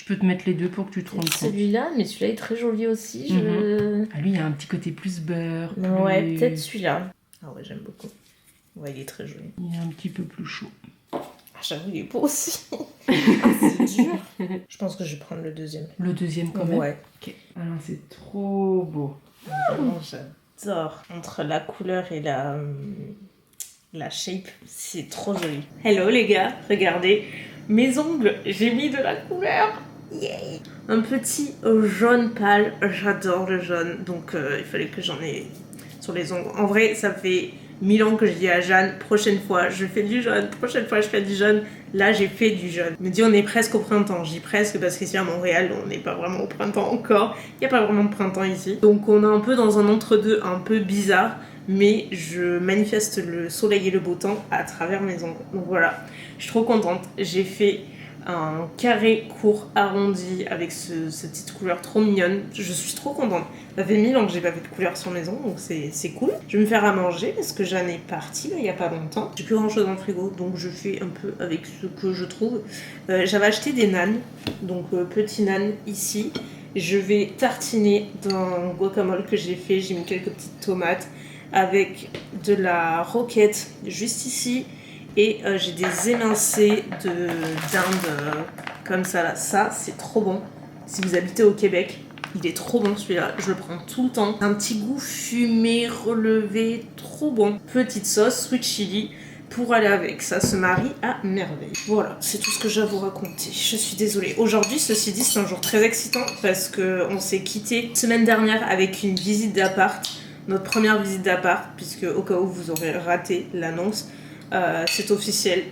peux te mettre les deux pour que tu te rendes compte. Celui-là, mais celui-là est très joli aussi. Ah, lui, il y a un petit côté plus beurre. Ouais, plus... peut-être celui-là. Ah ouais, j'aime beaucoup. Ouais, il est très joli. Il est un petit peu plus chaud. Ah, j'avoue, il est beau aussi. Ah, c'est dur. Je pense que je vais prendre le deuxième. Le deuxième quand même. Ouais. Ok. Alors, c'est trop beau. Vraiment, j'adore. Entre la couleur et la shape, c'est trop joli. Hello les gars, regardez. Mes ongles, j'ai mis de la couleur. Yay. Un petit jaune pâle, j'adore le jaune, donc il fallait que j'en ai sur les ongles. En vrai, ça fait 1000 ans que je dis à Jeanne, prochaine fois je fais du jaune, prochaine fois je fais du jaune. Là j'ai fait du jaune. Elle me dit on est presque au printemps, je dis presque parce qu'ici à Montréal on n'est pas vraiment au printemps encore. Il n'y a pas vraiment de printemps ici. Donc on est un peu dans un entre-deux un peu bizarre, mais je manifeste le soleil et le beau temps à travers mes ongles. Donc voilà, je suis trop contente. J'ai fait un carré court arrondi avec cette petite couleur trop mignonne. Je suis trop contente. Ça fait 1000 ans que j'ai pas fait de couleur sur mes ongles, donc c'est cool. Je vais me faire à manger parce que Jeanne est partie là, il y a pas longtemps. J'ai plus grand chose dans le frigo, donc je fais un peu avec ce que je trouve. J'avais acheté des nanes, donc petit nan ici. Je vais tartiner d'un guacamole que j'ai fait. J'ai mis quelques petites tomates avec de la roquette juste ici. Et j'ai des émincés de dinde comme ça là. Ça, c'est trop bon. Si vous habitez au Québec, il est trop bon celui-là. Je le prends tout le temps. Un petit goût fumé, relevé, trop bon. Petite sauce, sweet chili pour aller avec. Ça se marie à merveille. Voilà, c'est tout ce que j'ai à vous raconter. Je suis désolée. Aujourd'hui, ceci dit, c'est un jour très excitant parce qu'on s'est quitté semaine dernière avec une visite d'appart. Notre première visite d'appart, puisque au cas où vous aurez raté l'annonce, c'est officiel,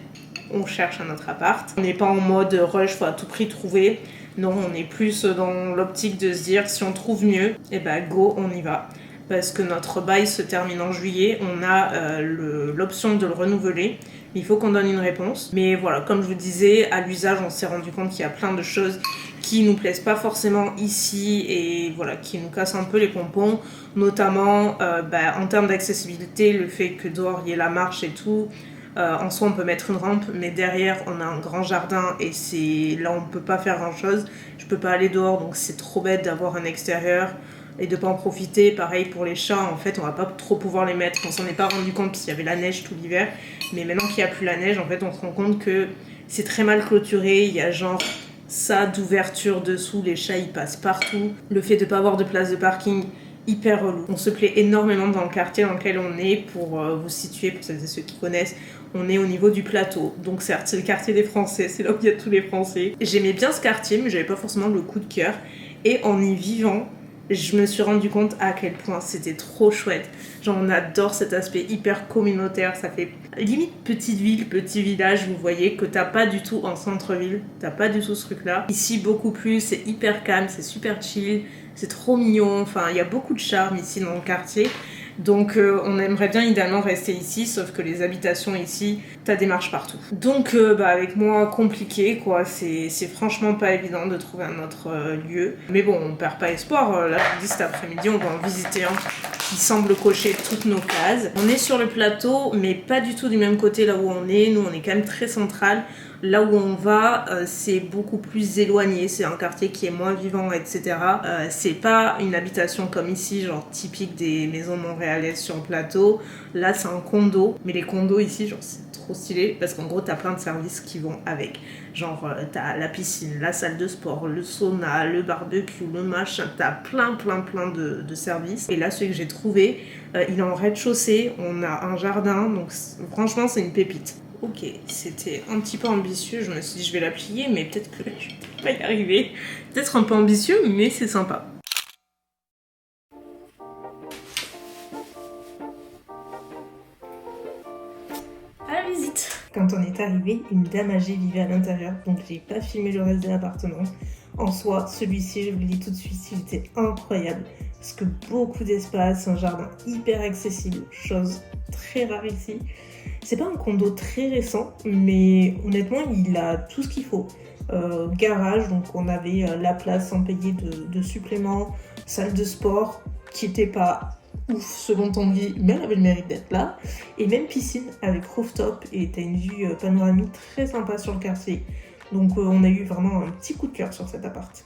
on cherche un autre appart. On n'est pas en mode rush, faut à tout prix trouver. Non, on est plus dans l'optique de se dire si on trouve mieux, et ben go, on y va. Parce que notre bail se termine en juillet, on a l'option de le renouveler. Il faut qu'on donne une réponse. Mais voilà, comme je vous disais, à l'usage, on s'est rendu compte qu'il y a plein de choses qui nous plaisent pas forcément ici et voilà, qui nous cassent un peu les pompons. Notamment en termes d'accessibilité, le fait que dehors il y ait la marche et tout. En soi on peut mettre une rampe, mais derrière on a un grand jardin et c'est là on peut pas faire grand chose. Je peux pas aller dehors, donc c'est trop bête d'avoir un extérieur et de pas en profiter. Pareil pour les chats, en fait on va pas trop pouvoir les mettre. On s'en est pas rendu compte parce qu'il y avait la neige tout l'hiver, mais maintenant qu'il y a plus la neige, en fait on se rend compte que c'est très mal clôturé. Il y a genre ça d'ouverture dessous, les chats ils passent partout. Le fait de pas avoir de place de parking, hyper relou. On se plaît énormément dans le quartier dans lequel on est. Pour vous situer, pour celles et ceux qui connaissent, on est au niveau du plateau. Donc certes, c'est le quartier des Français, c'est là où il y a tous les Français. J'aimais bien ce quartier, mais j'avais pas forcément le coup de cœur. Et en y vivant, je me suis rendu compte à quel point c'était trop chouette. Genre on adore cet aspect hyper communautaire, ça fait limite petite ville, petit village, vous voyez, que t'as pas du tout en centre-ville, t'as pas du tout ce truc-là. Ici beaucoup plus, c'est hyper calme, c'est super chill, c'est trop mignon, enfin il y a beaucoup de charme ici dans le quartier. Donc on aimerait bien idéalement rester ici, sauf que les habitations ici, t'as des marches partout. Donc avec moi, compliqué quoi, c'est franchement pas évident de trouver un autre lieu. Mais bon, on perd pas espoir, là je vous dis cet après-midi on va en visiter un qui semble cocher toutes nos cases. On est sur le plateau, mais pas du tout du même côté là où on est. Nous on est quand même très central. Là où on va, c'est beaucoup plus éloigné, c'est un quartier qui est moins vivant, etc. C'est pas une habitation comme ici, genre typique des maisons montréalaises sur le plateau. Là, c'est un condo, mais les condos ici, genre c'est trop stylé parce qu'en gros, t'as plein de services qui vont avec. Genre, t'as la piscine, la salle de sport, le sauna, le barbecue, le machin, t'as plein de services. Et là, celui que j'ai trouvé, il est en rez-de-chaussée, on a un jardin, donc franchement, c'est une pépite. Ok, c'était un petit peu ambitieux, je me suis dit je vais la plier, mais peut-être que je vais pas y arriver. Peut-être un peu ambitieux, mais c'est sympa. À la visite. Quand on est arrivé, une dame âgée vivait à l'intérieur, donc j'ai pas filmé le reste de l'appartement. En soi, celui-ci, je vous le dis tout de suite, il était incroyable. Parce que beaucoup d'espace, un jardin hyper accessible, chose très rare ici. C'est pas un condo très récent, mais honnêtement, il a tout ce qu'il faut. Garage, donc on avait la place sans payer de supplément, salle de sport, qui était pas ouf selon ton vie, mais elle avait le mérite d'être là, et même piscine avec rooftop, et t'as une vue panoramique très sympa sur le quartier. Donc on a eu vraiment un petit coup de cœur sur cet appart.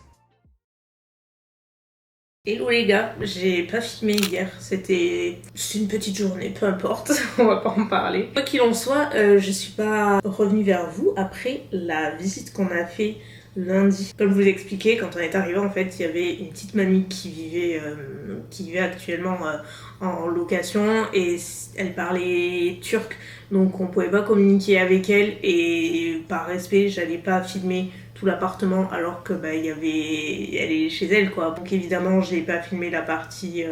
Hello les gars, j'ai pas filmé hier, c'était une petite journée, peu importe, on va pas en parler. Quoi qu'il en soit, je suis pas revenue vers vous après la visite qu'on a fait lundi. Comme je vous l'expliquais, quand on est arrivé, en fait, il y avait une petite mamie qui vivait actuellement en location et elle parlait turc, donc on pouvait pas communiquer avec elle et par respect, j'allais pas filmer tout l'appartement alors que elle est chez elle quoi. Donc évidemment, j'ai pas filmé la partie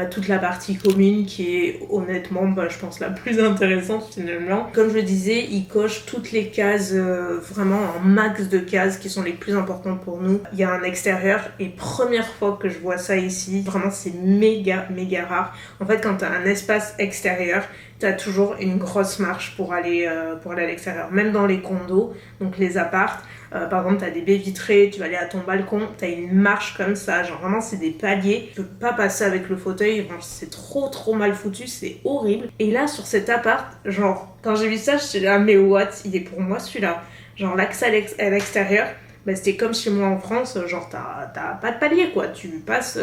toute la partie commune qui est honnêtement je pense la plus intéressante finalement. Comme je le disais, il coche toutes les cases, vraiment un max de cases qui sont les plus importantes pour nous. Il y a un extérieur et première fois que je vois ça ici, vraiment c'est méga rare. En fait quand t'as un espace extérieur, t'as toujours une grosse marche pour aller à l'extérieur. Même dans les condos, donc les apparts, par exemple, t'as des baies vitrées, tu vas aller à ton balcon, t'as une marche comme ça, genre vraiment c'est des paliers. Tu peux pas passer avec le fauteuil, c'est trop mal foutu, c'est horrible. Et là, sur cet appart, genre, quand j'ai vu ça, je suis là, mais what, il est pour moi celui-là. Genre, l'accès à l'extérieur, c'était comme chez moi en France, genre t'as pas de palier quoi, tu passes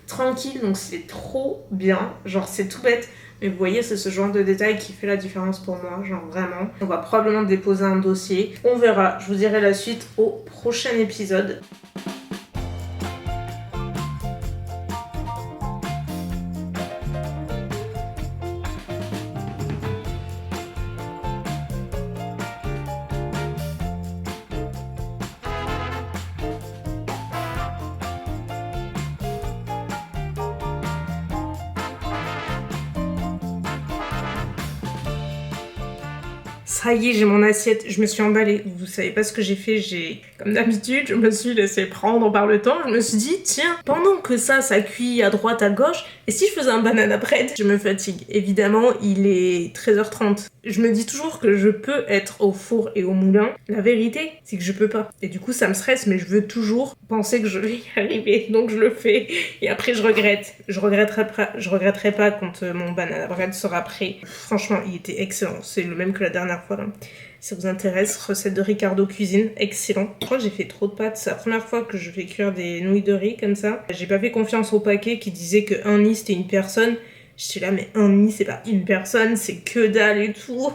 tranquille, donc c'est trop bien, genre c'est tout bête. Mais vous voyez, c'est ce genre de détail qui fait la différence pour moi, genre vraiment. On va probablement déposer un dossier. On verra, je vous dirai la suite au prochain épisode. Ça y est, j'ai mon assiette, je me suis emballée. Vous savez pas ce que j'ai fait, comme d'habitude, je me suis laissée prendre par le temps. Je me suis dit, tiens, pendant que ça cuit à droite, à gauche, et si je faisais un banana bread? Je me fatigue. Évidemment, il est 13h30. Je me dis toujours que je peux être au four et au moulin. La vérité, c'est que je peux pas. Et du coup, ça me stresse, mais je veux toujours penser que je vais y arriver. Donc je le fais. Et après, je regrette. Je regretterai pas quand mon banana bread sera prêt. Franchement, il était excellent. C'est le même que la dernière fois. Là. Si ça vous intéresse, recette de Ricardo Cuisine, excellent. Je crois que j'ai fait trop de pâtes. C'est la première fois que je fais cuire des nouilles de riz comme ça. J'ai pas fait confiance au paquet qui disait que un nid c'était une personne. J'étais là, mais un nid c'est pas une personne, c'est que dalle et tout.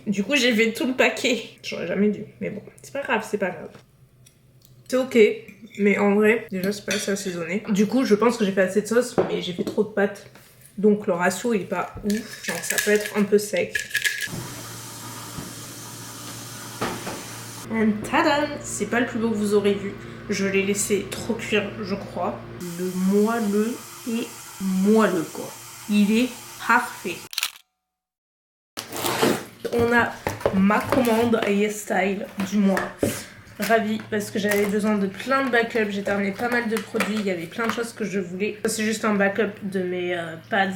Du coup, j'ai fait tout le paquet. J'aurais jamais dû, mais bon, c'est pas grave, c'est pas grave. C'est ok, mais en vrai, déjà c'est pas assez assaisonné. Du coup, je pense que j'ai fait assez de sauce, mais j'ai fait trop de pâtes. Donc le ratio il est pas ouf. Genre, ça peut être un peu sec. And tadam! C'est pas le plus beau que vous aurez vu. Je l'ai laissé trop cuire, je crois. Le moelleux est moelleux, quoi. Il est parfait. On a ma commande YesStyle du mois. Ravie parce que j'avais besoin de plein de backups. J'ai terminé pas mal de produits. Il y avait plein de choses que je voulais. C'est juste un backup de mes pads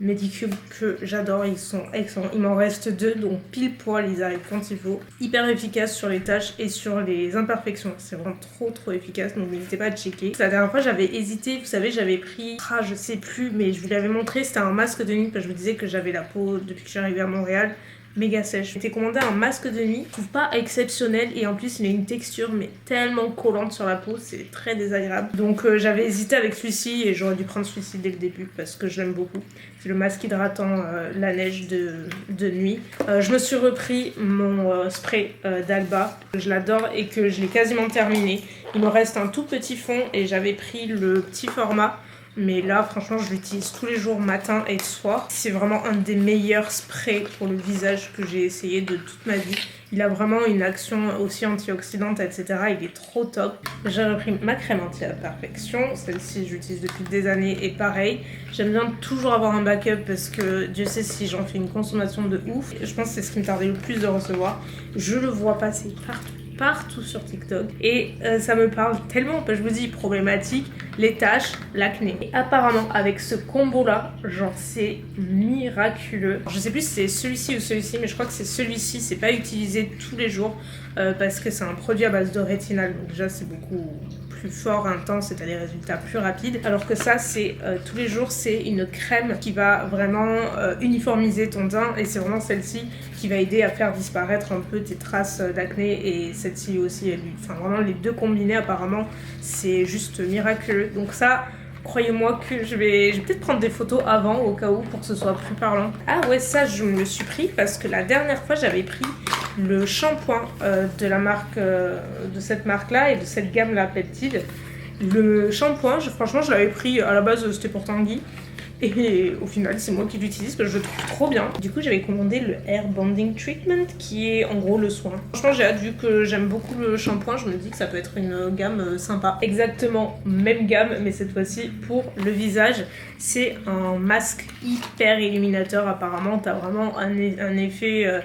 Medicube que j'adore, ils sont excellents. Il m'en reste 2, donc pile poil, ils arrivent quand il faut. Hyper efficace sur les tâches et sur les imperfections. C'est vraiment trop efficace, donc n'hésitez pas à checker. La dernière fois, j'avais hésité, vous savez, j'avais pris, je sais plus, mais je vous l'avais montré, c'était un masque de nuit, parce que je vous disais que j'avais la peau, depuis que je suis arrivée à Montréal, méga sèche. J'ai commandé un masque de nuit, je trouve pas exceptionnel et en plus il a une texture mais tellement collante sur la peau, c'est très désagréable. Donc j'avais hésité avec celui-ci et j'aurais dû prendre celui-ci dès le début parce que je l'aime beaucoup. C'est le masque hydratant la neige de nuit. Je me suis repris mon spray d'Alba, je l'adore et que je l'ai quasiment terminé. Il me reste un tout petit fond et j'avais pris le petit format. Mais là, franchement, je l'utilise tous les jours, matin et soir. C'est vraiment un des meilleurs sprays pour le visage que j'ai essayé de toute ma vie. Il a vraiment une action aussi antioxydante, etc. Il est trop top. J'ai repris ma crème anti-imperfection. Celle-ci, j'utilise depuis des années. Et pareil, j'aime bien toujours avoir un backup parce que Dieu sait si j'en fais une consommation de ouf. Je pense que c'est ce qui me tardait le plus de recevoir. Je le vois passer partout sur TikTok et ça me parle tellement, je vous dis, problématique, les taches, l'acné. Et apparemment avec ce combo là, genre c'est miraculeux. Je sais plus si c'est celui-ci ou celui-ci, mais je crois que c'est celui-ci, c'est pas utilisé tous les jours parce que c'est un produit à base de rétinal, donc déjà c'est beaucoup plus fort, intense et t'as des résultats plus rapides. Alors que ça, c'est tous les jours, c'est une crème qui va vraiment uniformiser ton teint et c'est vraiment celle-ci qui va aider à faire disparaître un peu tes traces d'acné et celle-ci aussi. Enfin, vraiment, les deux combinés, apparemment, c'est juste miraculeux. Donc ça... Croyez-moi que je vais peut-être prendre des photos avant au cas où pour que ce soit plus parlant. Ah ouais, ça je me le suis pris parce que la dernière fois j'avais pris le shampoing de la marque, de cette marque-là et de cette gamme-là, Peptide. Le shampoing, franchement je l'avais pris à la base, c'était pour Tanguy. Et au final, c'est moi qui l'utilise parce que je le trouve trop bien. Du coup, j'avais commandé le Hair Bonding Treatment qui est en gros le soin. Franchement, j'ai hâte vu que j'aime beaucoup le shampoing. Je me dis que ça peut être une gamme sympa. Exactement, même gamme, mais cette fois-ci pour le visage. C'est un masque hyper illuminateur. Apparemment, t'as vraiment un effet...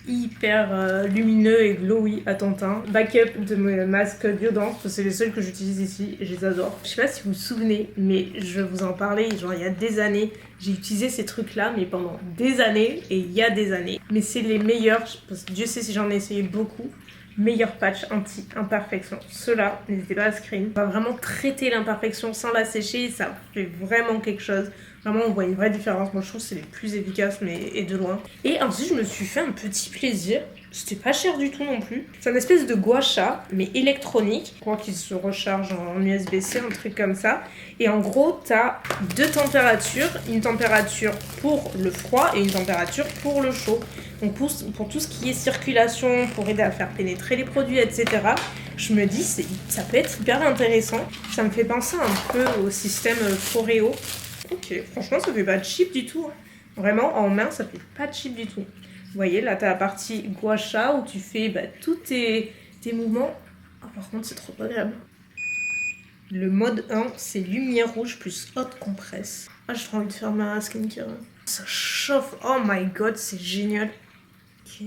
hyper lumineux et glowy à ton teint. Backup de mes masques Biodance, c'est les seuls que j'utilise ici et je les adore. Je sais pas si vous vous souvenez, mais je vous en parlais genre il y a des années. J'ai utilisé ces trucs là mais pendant des années et il y a des années. Mais c'est les meilleurs, parce que Dieu sait si j'en ai essayé beaucoup. Meilleur patch anti-imperfection. Ceux-là, n'hésitez pas à screen. On va vraiment traiter l'imperfection sans la sécher. Ça fait vraiment quelque chose. Vraiment, on voit une vraie différence. Moi, je trouve que c'est les plus efficaces, mais et de loin. Et ensuite, je me suis fait un petit plaisir. C'était pas cher du tout non plus. C'est une espèce de gua sha, mais électronique. Je crois qu'il se recharge en USB-C, un truc comme ça. Et en gros, t'as deux températures. Une température pour le froid et une température pour le chaud. Donc pour tout ce qui est circulation, pour aider à faire pénétrer les produits, etc. Je me dis, ça peut être hyper intéressant. Ça me fait penser un peu au système Foreo. Ok, franchement, ça fait pas cheap du tout. Vraiment, en main, ça fait pas cheap du tout. Vous voyez, là, t'as la partie gua sha où tu fais tous tes mouvements. Oh, par contre, c'est trop agréable. Le mode 1, c'est lumière rouge plus haute compresse. Ah, j'ai trop envie de faire ma skincare. Ça chauffe. Oh my god, c'est génial. Ok.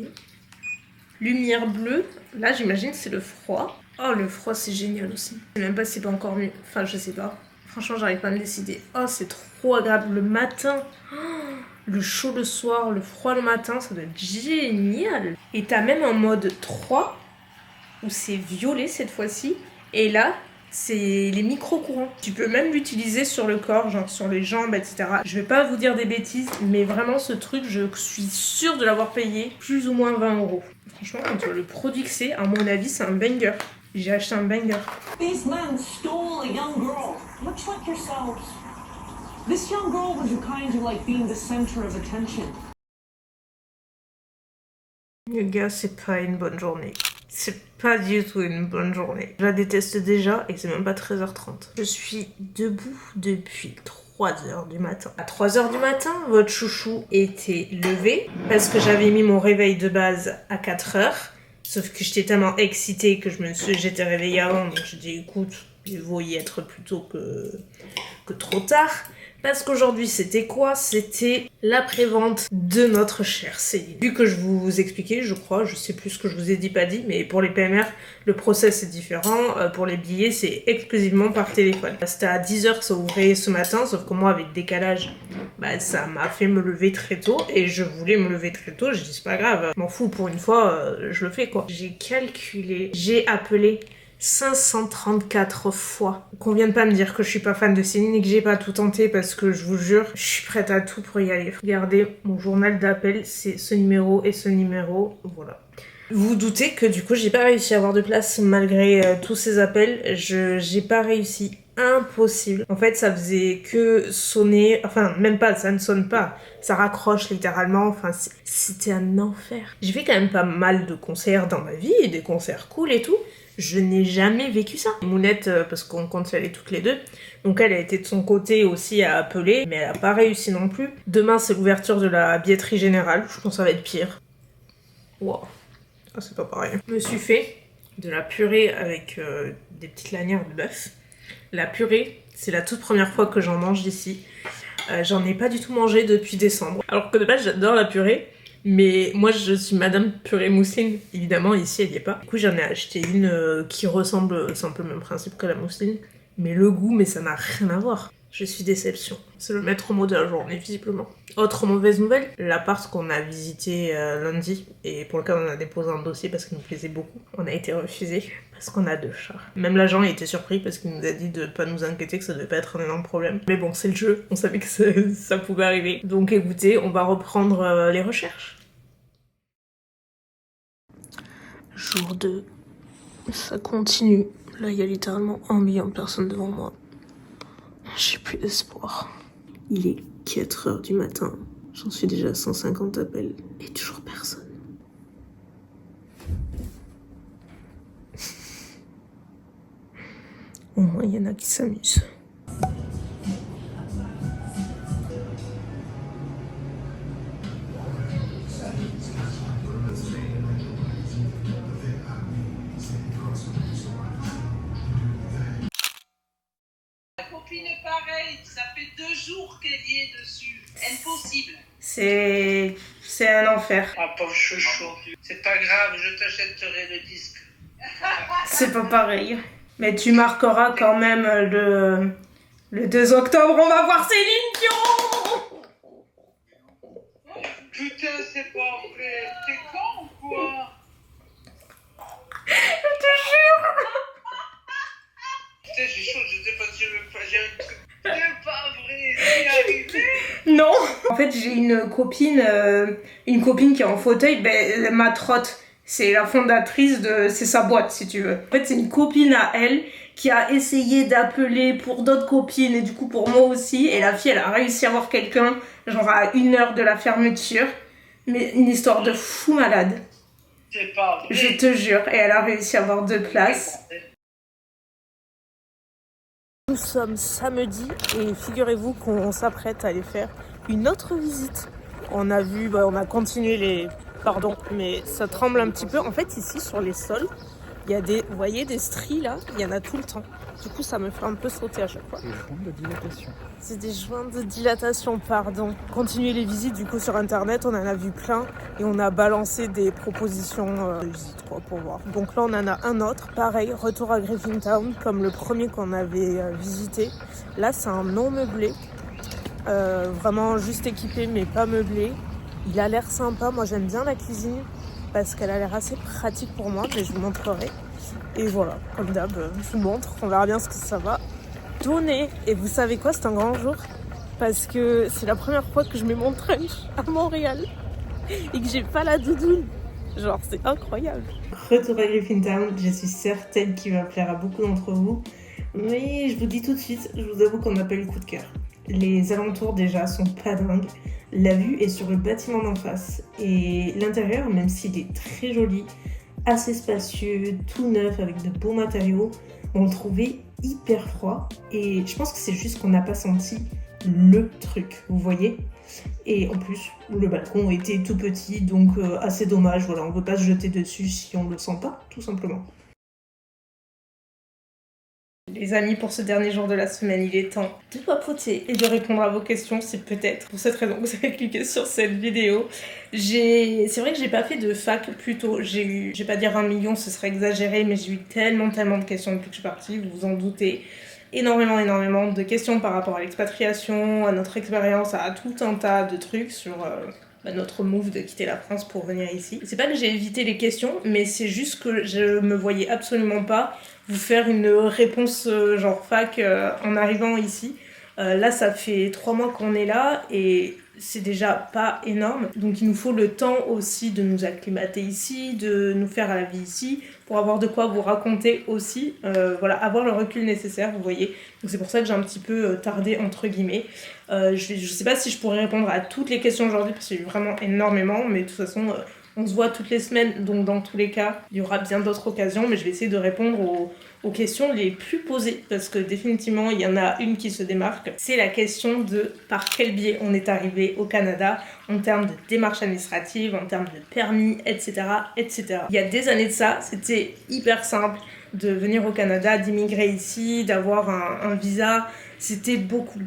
Lumière bleue. Là, j'imagine que c'est le froid. Oh, le froid, c'est génial aussi. Je sais même pas si c'est pas encore mieux. Enfin, je sais pas. Franchement, j'arrive pas à me décider. Oh, c'est trop agréable. Le matin, le chaud le soir, le froid le matin, ça doit être génial. Et t'as même un mode 3, où c'est violet cette fois-ci. Et là, c'est les micro-courants. Tu peux même l'utiliser sur le corps, genre sur les jambes, etc. Je vais pas vous dire des bêtises, mais vraiment ce truc, je suis sûre de l'avoir payé plus ou moins 20 €. Franchement, entre le produit que c'est, à mon avis, c'est un banger. J'ai acheté un banger. These men stole a young girl, much like yourselves. This young girl was the kind who like being the center of attention. Les gars, c'est pas une bonne journée. C'est pas du tout une bonne journée. Je la déteste déjà et c'est même pas 13h30. Je suis debout depuis 3h du matin. À 3h du matin, votre chouchou était levé parce que j'avais mis mon réveil de base à 4h. Sauf que j'étais tellement excitée que j'étais réveillée avant. Donc je dis écoute, il vaut y être plus tôt que trop tard. Parce qu'aujourd'hui, c'était quoi? C'était la prévente de notre chère Céline. Vu que je vous expliquais, je crois, je sais plus ce que je vous ai dit, pas dit, mais pour les PMR, le process est différent. Pour les billets, c'est exclusivement par téléphone. C'était à 10h que ça ouvrait ce matin, sauf que moi, avec décalage, ça m'a fait me lever très tôt. Et je voulais me lever très tôt, j'ai dit c'est pas grave, je m'en fous, pour une fois, je le fais quoi. J'ai calculé, j'ai appelé 534 fois. Qu'on vienne pas me dire que je suis pas fan de Céline et que j'ai pas tout tenté parce que je vous jure, je suis prête à tout pour y aller. Regardez, mon journal d'appel, c'est ce numéro et ce numéro, voilà. Vous vous doutez que du coup, j'ai pas réussi à avoir de place malgré tous ces appels. J'ai pas réussi. Impossible. En fait, ça faisait que sonner, enfin, même pas, ça ne sonne pas. Ça raccroche littéralement, enfin, c'était un enfer. J'ai fait quand même pas mal de concerts dans ma vie, et des concerts cool et tout. Je n'ai jamais vécu ça. Mounette, parce qu'on compte y aller toutes les deux, donc elle a été de son côté aussi à appeler, mais elle a pas réussi non plus. Demain, c'est l'ouverture de la billetterie générale, je pense que ça va être pire. Wow, ah, c'est pas pareil. Je me suis fait de la purée avec des petites lanières de bœuf. La purée, c'est la toute première fois que j'en mange d'ici. J'en ai pas du tout mangé depuis décembre. Alors que de base, j'adore la purée. Mais moi, je suis madame purée mousseline. Évidemment, ici, elle y est pas. Du coup, j'en ai acheté une qui ressemble, c'est un peu le même principe que la mousseline. Mais le goût, mais ça n'a rien à voir. Je suis déception. C'est le maître mot de la journée, visiblement. Autre mauvaise nouvelle, l'appart qu'on a visité lundi et pour lequel on a déposé un dossier parce qu'il nous plaisait beaucoup, on a été refusé parce qu'on a 2 chats. Même l'agent il était surpris parce qu'il nous a dit de pas nous inquiéter, que ça devait pas être un énorme problème. Mais bon, c'est le jeu, on savait que ça pouvait arriver. Donc écoutez, on va reprendre les recherches. Jour 2, ça continue. Là, il y a littéralement 1 million de personnes devant moi. J'ai plus d'espoir. Il est 4h du matin. J'en suis déjà à 150 appels. Et toujours personne. Au moins, il y en a qui s'amusent. Copine pareille, ça fait 2 jours qu'elle y est dessus. Impossible. C'est un enfer. Ah pauvre chouchou. C'est pas grave, je t'achèterai le disque. C'est pas pareil. Mais tu marqueras quand même le 2 octobre, on va voir Céline Dion. Putain, c'est pas vrai. T'es con ou quoi? Je te jure. Putain, j'ai chaud, je sais pas si je veux pas. J'ai un truc. C'est pas vrai, c'est arrivé. Non. En fait, j'ai une copine qui est en fauteuil, ma trotte. C'est la fondatrice c'est sa boîte, si tu veux. En fait, c'est une copine à elle qui a essayé d'appeler pour d'autres copines et du coup pour moi aussi. Et la fille, elle a réussi à voir quelqu'un, genre à 1 heure de la fermeture. Mais une histoire de fou malade. C'est pas vrai. Je te jure. Et elle a réussi à avoir 2 places. Nous sommes samedi et figurez-vous qu'on s'apprête à aller faire une autre visite. On a continué Pardon, mais ça tremble un petit peu. En fait, ici, sur les sols, il y a vous voyez, des stries là, il y en a tout le temps. Du coup, ça me fait un peu sauter à chaque fois. Des joints de dilatation. C'est des joints de dilatation, pardon. Continuer les visites, du coup, sur Internet, on en a vu plein. Et on a balancé des propositions de visite, pour voir. Donc là, on en a un autre. Pareil, retour à Griffintown, comme le premier qu'on avait visité. Là, c'est un non meublé. Vraiment juste équipé, mais pas meublé. Il a l'air sympa, moi j'aime bien la cuisine parce qu'elle a l'air assez pratique pour moi, mais je vous montrerai. Et voilà, comme d'hab, je vous montre, on verra bien ce que ça va donner. Et vous savez quoi, c'est un grand jour parce que c'est la première fois que je mets mon trench à Montréal et que j'ai pas la doudoune. Genre, c'est incroyable. Retour à Griffintown, je suis certaine qu'il va plaire à beaucoup d'entre vous. Mais je vous dis tout de suite, je vous avoue qu'on n'a pas eu le coup de cœur. Les alentours déjà sont pas dingues. La vue est sur le bâtiment d'en face et l'intérieur, même s'il est très joli, assez spacieux, tout neuf avec de beaux matériaux, on le trouvait hyper froid et je pense que c'est juste qu'on n'a pas senti le truc, vous voyez. Et en plus, le balcon était tout petit, donc assez dommage, voilà, on ne peut pas se jeter dessus si on ne le sent pas, tout simplement. Les amis, pour ce dernier jour de la semaine, il est temps de papoter et de répondre à vos questions. C'est peut-être pour cette raison que vous avez cliqué sur cette vidéo. C'est vrai que j'ai pas fait de fac plus tôt. Je vais pas dire 1 million, ce serait exagéré, mais j'ai eu tellement de questions depuis que je suis partie, vous vous en doutez. Énormément de questions par rapport à l'expatriation, à notre expérience, à tout un tas de trucs sur notre move de quitter la France pour venir ici. C'est pas que j'ai évité les questions, mais c'est juste que je me voyais absolument pas vous faire une réponse genre fac en arrivant ici. Là, ça fait 3 mois qu'on est là et c'est déjà pas énorme. Donc il nous faut le temps aussi de nous acclimater ici, de nous faire à la vie ici, pour avoir de quoi vous raconter aussi, voilà, avoir le recul nécessaire, vous voyez. Donc c'est pour ça que j'ai un petit peu tardé, entre guillemets. Je sais pas si je pourrais répondre à toutes les questions aujourd'hui, parce qu'il y a eu vraiment énormément, mais de toute façon, on se voit toutes les semaines, donc dans tous les cas, il y aura bien d'autres occasions, mais je vais essayer de répondre aux questions les plus posées, parce que définitivement, il y en a une qui se démarque. C'est la question de par quel biais on est arrivé au Canada, en termes de démarches administratives, en termes de permis, etc., etc. Il y a des années de ça, c'était hyper simple de venir au Canada, d'immigrer ici, d'avoir un visa. C'était beaucoup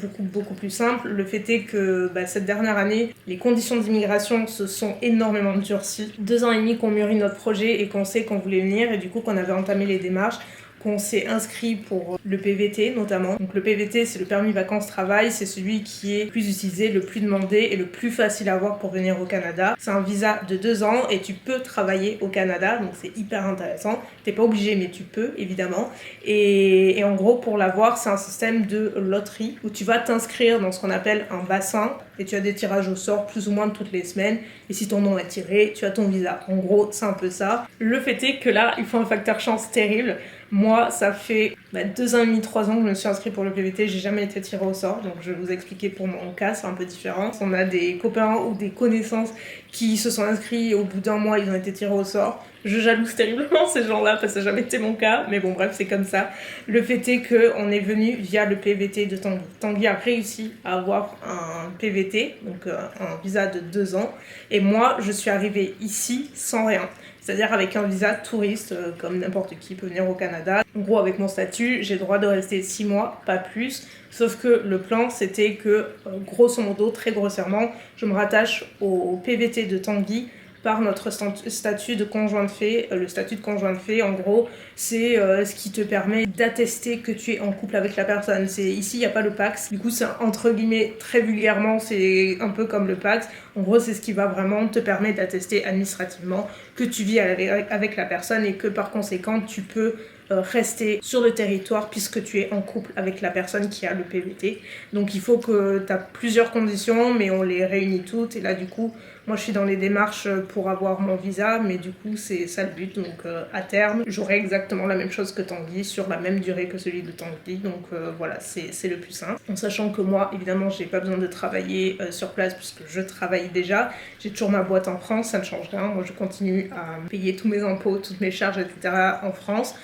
plus simple. Le fait est que cette dernière année, les conditions d'immigration se sont énormément durcies. 2 ans et demi qu'on mûrit notre projet et qu'on sait qu'on voulait venir et du coup qu'on avait entamé les démarches. qu'on s'est inscrit pour le PVT notamment. Donc le PVT, c'est le permis vacances-travail, c'est celui qui est le plus utilisé, le plus demandé et le plus facile à avoir pour venir au Canada. C'est un visa de 2 ans et tu peux travailler au Canada, donc c'est hyper intéressant. T'es pas obligé, mais tu peux évidemment. Et en gros, pour l'avoir, c'est un système de loterie où tu vas t'inscrire dans ce qu'on appelle un bassin et tu as des tirages au sort plus ou moins toutes les semaines. Et si ton nom est tiré, tu as ton visa. En gros, c'est un peu ça. Le fait est que là, il faut un facteur chance terrible. Moi, ça fait 2 ans et demi, 3 ans que je me suis inscrite pour le PVT, j'ai jamais été tirée au sort, donc je vais vous expliquer pour mon cas, c'est un peu différent. On a des copains ou des connaissances qui se sont inscrits et au bout d'1 mois, ils ont été tirés au sort. Je jalouse terriblement ces gens-là parce que ça n'a jamais été mon cas, mais bon bref, c'est comme ça. Le fait est qu'on est venu via le PVT de Tanguy. Tanguy a réussi à avoir un PVT, donc un visa de 2 ans, et moi, je suis arrivée ici sans rien. C'est-à-dire avec un visa touriste, comme n'importe qui peut venir au Canada. En gros, avec mon statut, j'ai le droit de rester 6 mois, pas plus. Sauf que le plan, c'était que, grosso modo, très grossièrement, je me rattache au PVT de Tanguy par notre statut de conjoint de fait. Le statut de conjoint de fait, en gros, c'est ce qui te permet d'attester que tu es en couple avec la personne. Ici, il n'y a pas le PACS. Du coup, c'est entre guillemets, très vulgairement, c'est un peu comme le PACS. En gros, c'est ce qui va vraiment te permettre d'attester administrativement que tu vis avec la personne et que par conséquent, tu peux rester sur le territoire puisque tu es en couple avec la personne qui a le PVT. Donc il faut que tu as plusieurs conditions, mais on les réunit toutes. Et là, du coup, moi, je suis dans les démarches pour avoir mon visa, mais du coup, c'est ça le but. Donc à terme, j'aurai exactement la même chose que Tanguy sur la même durée que celui de Tanguy. Donc voilà, c'est le plus simple. En sachant que moi, évidemment, j'ai pas besoin de travailler sur place puisque je travaille déjà. J'ai toujours ma boîte en France, ça ne change rien. Moi, je continue à payer tous mes impôts, toutes mes charges, etc. en France.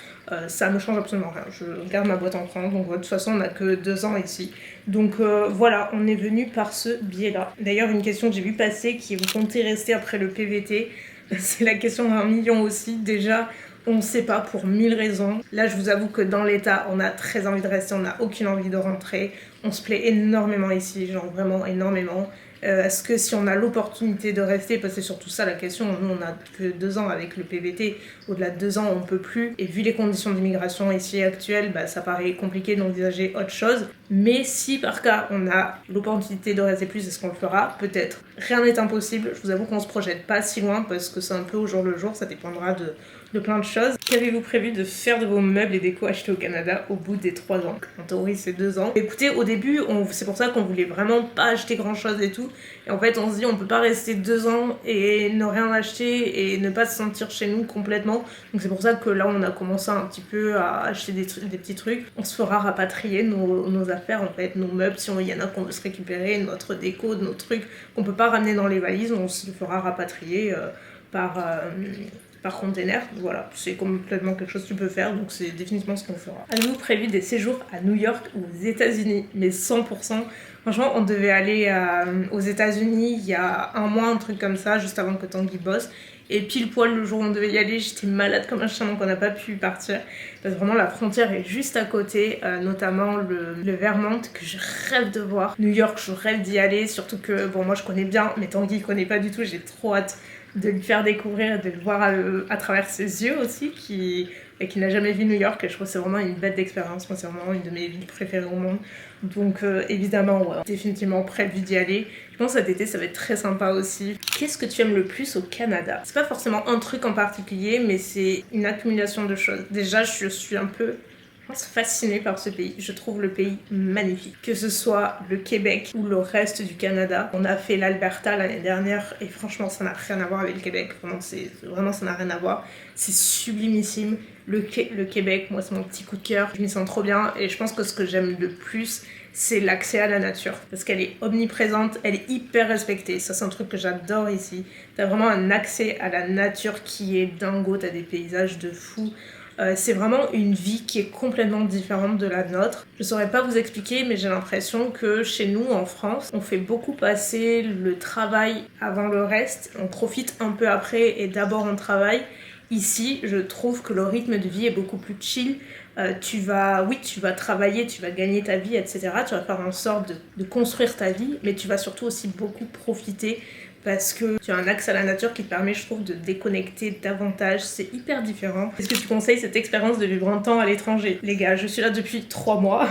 Ça ne change absolument rien. Je garde ma boîte en France, donc de toute façon, on n'a que 2 ans ici. Donc voilà, on est venu par ce biais-là. D'ailleurs, une question que j'ai vu passer, qui est vous comptez rester après le PVT, c'est la question d'1 million aussi. Déjà, on ne sait pas pour 1000 raisons. Là, je vous avoue que dans l'état, on a très envie de rester, on n'a aucune envie de rentrer. On se plaît énormément ici, genre vraiment énormément. Est-ce que si on a l'opportunité de rester, parce que c'est surtout ça la question, nous on a que 2 ans avec le PVT, au-delà de 2 ans on peut plus, et vu les conditions d'immigration ici actuelles, ça paraît compliqué d'envisager autre chose, mais si par cas on a l'opportunité de rester plus, est-ce qu'on le fera? Peut-être. Rien n'est impossible, je vous avoue qu'on se projette pas si loin, parce que c'est un peu au jour le jour, ça dépendra de plein de choses. Qu'avez-vous prévu de faire de vos meubles et déco achetés au Canada au bout des 3 ans? En théorie, c'est 2 ans. Écoutez, au début, c'est pour ça qu'on voulait vraiment pas acheter grand-chose et tout. Et en fait, on se dit, on peut pas rester 2 ans et ne rien acheter et ne pas se sentir chez nous complètement. Donc c'est pour ça que là, on a commencé un petit peu à acheter des petits trucs. On se fera rapatrier nos affaires, en fait, nos meubles, si il y en a qu'on veut se récupérer, notre déco, nos trucs qu'on peut pas ramener dans les valises, on se fera rapatrier par container. Voilà, c'est complètement quelque chose que tu peux faire, donc c'est définitivement ce qu'on fera. Avez-vous prévu des séjours à New York ou aux États-Unis? Mais 100%. Franchement, on devait aller aux États-Unis il y a 1 mois, un truc comme ça, juste avant que Tanguy bosse. Et pile poil le jour où on devait y aller, j'étais malade comme un chien, donc on n'a pas pu partir. Parce que vraiment la frontière est juste à côté, notamment le Vermont que je rêve de voir. New York, je rêve d'y aller, surtout que bon, moi je connais bien, mais Tanguy connaît pas du tout, j'ai trop hâte de lui faire découvrir, de le voir à travers ses yeux aussi, qui n'a jamais vu New York, et je trouve que c'est vraiment une bête d'expérience. Moi, c'est vraiment une de mes villes préférées au monde. Donc évidemment, ouais, définitivement prévu d'y aller. Je pense que cet été, ça va être très sympa aussi. Qu'est-ce que tu aimes le plus au Canada? C'est pas forcément un truc en particulier, mais c'est une accumulation de choses. Déjà, je suis un peu fascinée par ce pays. Je trouve le pays magnifique. Que ce soit le Québec ou le reste du Canada. On a fait l'Alberta l'année dernière et franchement ça n'a rien à voir avec le Québec. Vraiment ça n'a rien à voir. C'est sublimissime. Le Québec, moi c'est mon petit coup de cœur. Je m'y sens trop bien et je pense que ce que j'aime le plus, c'est l'accès à la nature. Parce qu'elle est omniprésente, elle est hyper respectée. Ça c'est un truc que j'adore ici. T'as vraiment un accès à la nature qui est dingo. T'as des paysages de fou. C'est vraiment une vie qui est complètement différente de la nôtre. Je saurais pas vous expliquer, mais j'ai l'impression que chez nous, en France, on fait beaucoup passer le travail avant le reste. On profite un peu après et d'abord on travaille. Ici, je trouve que le rythme de vie est beaucoup plus chill. Tu vas travailler, tu vas gagner ta vie, etc. Tu vas faire en sorte de construire ta vie, mais tu vas surtout aussi beaucoup profiter parce que tu as un axe à la nature qui te permet, je trouve, de déconnecter davantage. C'est hyper différent. Est-ce que tu conseilles cette expérience de vivre un temps à l'étranger? Les gars, je suis là depuis 3 mois.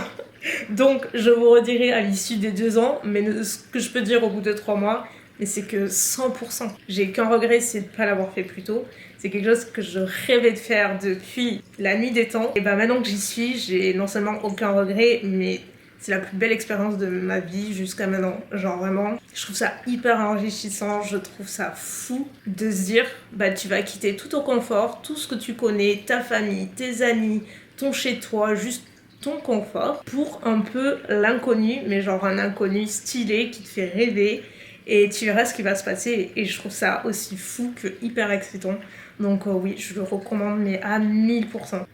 Donc, je vous redirai à l'issue des 2 ans, mais ce que je peux dire au bout de 3 mois, mais c'est que 100%. J'ai qu'un regret, c'est de ne pas l'avoir fait plus tôt. C'est quelque chose que je rêvais de faire depuis la nuit des temps. Et maintenant que j'y suis, j'ai non seulement aucun regret, mais c'est la plus belle expérience de ma vie jusqu'à maintenant. Genre vraiment, je trouve ça hyper enrichissant, je trouve ça fou de se dire, tu vas quitter tout ton confort, tout ce que tu connais, ta famille, tes amis, ton chez-toi, juste ton confort, pour un peu l'inconnu, mais genre un inconnu stylé qui te fait rêver. Et tu verras ce qui va se passer. Et je trouve ça aussi fou que hyper excitant. Donc oui, je le recommande, mais à 1000%.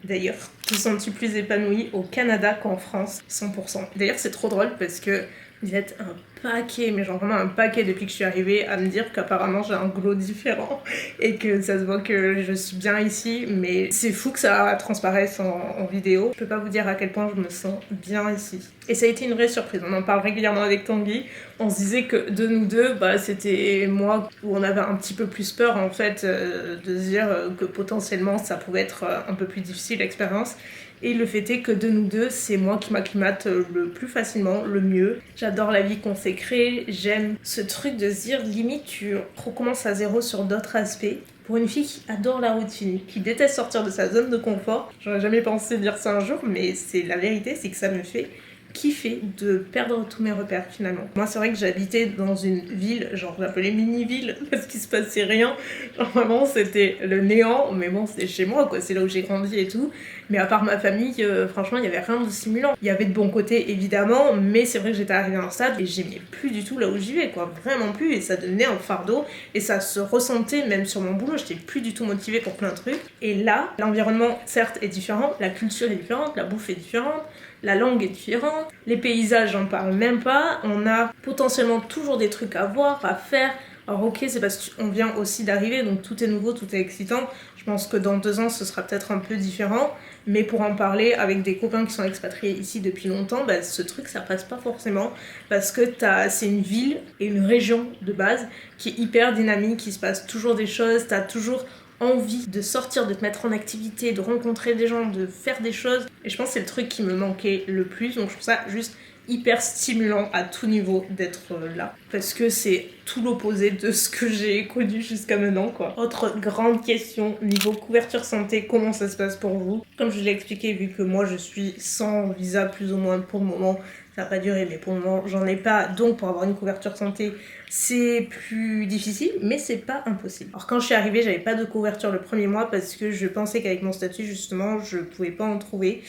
D'ailleurs, te sens-tu plus épanoui au Canada qu'en France? 100%. D'ailleurs, c'est trop drôle parce que vous êtes un paquet, mais genre vraiment un paquet depuis que je suis arrivée à me dire qu'apparemment j'ai un glow différent et que ça se voit que je suis bien ici, mais c'est fou que ça transparaisse en vidéo. Je peux pas vous dire à quel point je me sens bien ici. Et ça a été une vraie surprise, on en parle régulièrement avec Tanguy. On se disait que de nous deux, c'était moi où on avait un petit peu plus peur en fait de se dire que potentiellement ça pouvait être un peu plus difficile l'expérience. Et le fait est que de nous deux, c'est moi qui m'acclimate le plus facilement, le mieux. J'adore la vie qu'on s'est créée, j'aime ce truc de se dire limite tu recommences à zéro sur d'autres aspects. Pour une fille qui adore la routine, qui déteste sortir de sa zone de confort, j'aurais jamais pensé dire ça un jour, mais c'est la vérité, c'est que ça me fait kiffer de perdre tous mes repères finalement. Moi c'est vrai que j'habitais dans une ville, genre j'appelais mini-ville parce qu'il se passait rien, genre vraiment c'était le néant, mais bon c'était chez moi quoi, c'est là où j'ai grandi et tout, mais à part ma famille, franchement il y avait rien de stimulant. Il y avait de bons côtés évidemment, mais c'est vrai que j'étais arrivée à un stade et j'aimais plus du tout là où j'y vais quoi, vraiment plus, et ça devenait un fardeau et ça se ressentait même sur mon boulot, j'étais plus du tout motivée pour plein de trucs. Et là, l'environnement certes est différent, la culture est différente, la bouffe est différente, la langue est différente, les paysages j'en parle même pas, on a potentiellement toujours des trucs à voir, à faire. Alors ok, c'est parce qu'on vient aussi d'arriver, donc tout est nouveau, tout est excitant. Je pense que dans 2 ans ce sera peut-être un peu différent, mais pour en parler avec des copains qui sont expatriés ici depuis longtemps, ce truc ça passe pas forcément, parce que c'est une ville et une région de base qui est hyper dynamique, il se passe toujours des choses, t'as toujours envie de sortir, de te mettre en activité, de rencontrer des gens, de faire des choses. Et je pense que c'est le truc qui me manquait le plus. Donc je trouve ça juste hyper stimulant à tout niveau d'être là. Parce que c'est tout l'opposé de ce que j'ai connu jusqu'à maintenant, quoi. Autre grande question, niveau couverture santé, comment ça se passe pour vous? Comme je l'ai expliqué, vu que moi je suis sans visa plus ou moins pour le moment, ça va pas durer, mais pour le moment j'en ai pas, donc pour avoir une couverture santé c'est plus difficile, mais c'est pas impossible. Alors quand je suis arrivée, j'avais pas de couverture le premier mois parce que je pensais qu'avec mon statut justement je pouvais pas en trouver.